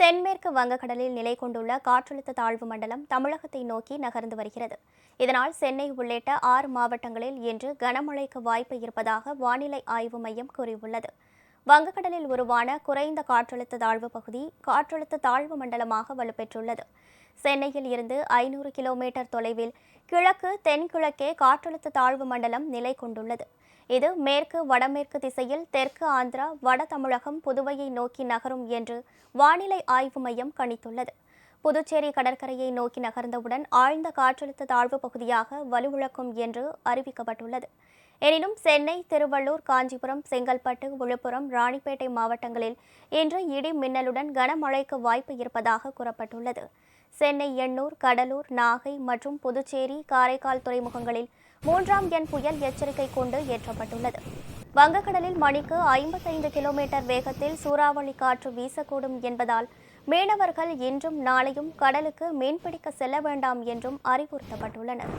தென்மேற்கு வங்கக்கடலில் நிலை கொண்டுள்ள காற்றழுத்த தாழ்வு மண்டலம் தமிழகத்தை நோக்கி நகர்ந்து வருகிறது. இதனால் சென்னை உள்ளிட்ட 6 மாவட்டங்களில் இன்று கனமழைக்கு வாய்ப்பு இருப்பதாக வானிலை ஆய்வு மையம் கூறியுள்ளது. வங்கக்கடலில் உருவான குறைந்த காற்றழுத்த தாழ்வு பகுதி காற்றழுத்த தாழ்வு மண்டலமாக வலுப்பெற்றுள்ளது. சென்னையில் இருந்து 500 கிலோமீட்டர் தொலைவில் கிழக்கு தென்கிழக்கே காற்றழுத்த தாழ்வு மண்டலம் நிலை கொண்டுள்ளது. இது மேற்கு வடமேற்கு திசையில் தெற்கு ஆந்திரா, வட தமிழகம், புதுவையை நோக்கி நகரும் என்று வானிலை ஆய்வு மையம் கணித்துள்ளது. புதுச்சேரி கடற்கரையை நோக்கி நகர்ந்தவுடன் ஆழ்ந்த காற்றழுத்த தாழ்வு பகுதியாக வலுவிழக்கும் என்று அறிவிக்கப்பட்டுள்ளது. எனினும் சென்னை, திருவள்ளூர், காஞ்சிபுரம், செங்கல்பட்டு, விழுப்புரம், ராணிப்பேட்டை மாவட்டங்களில் இன்று இடி மின்னலுடன் கனமழைக்கு வாய்ப்பு இருப்பதாக கூறப்பட்டுள்ளது. சென்னை, எண்ணூர், கடலூர், நாகை மற்றும் புதுச்சேரி, காரைக்கால் துறைமுகங்களில் 3ஆம் எண் புயல் எச்சரிக்கை கொண்டு ஏற்றப்பட்டுள்ளது. வங்கக்கடலில் மணிக்கு 55 கிலோமீட்டர் வேகத்தில் சூறாவளி காற்று வீசக்கூடும் என்பதால் மீனவர்கள் இன்றும் நாளையும் கடலுக்கு மீன்பிடிக்க செல்ல வேண்டாம் என்றும் அறிவுறுத்தப்பட்டுள்ளனர்.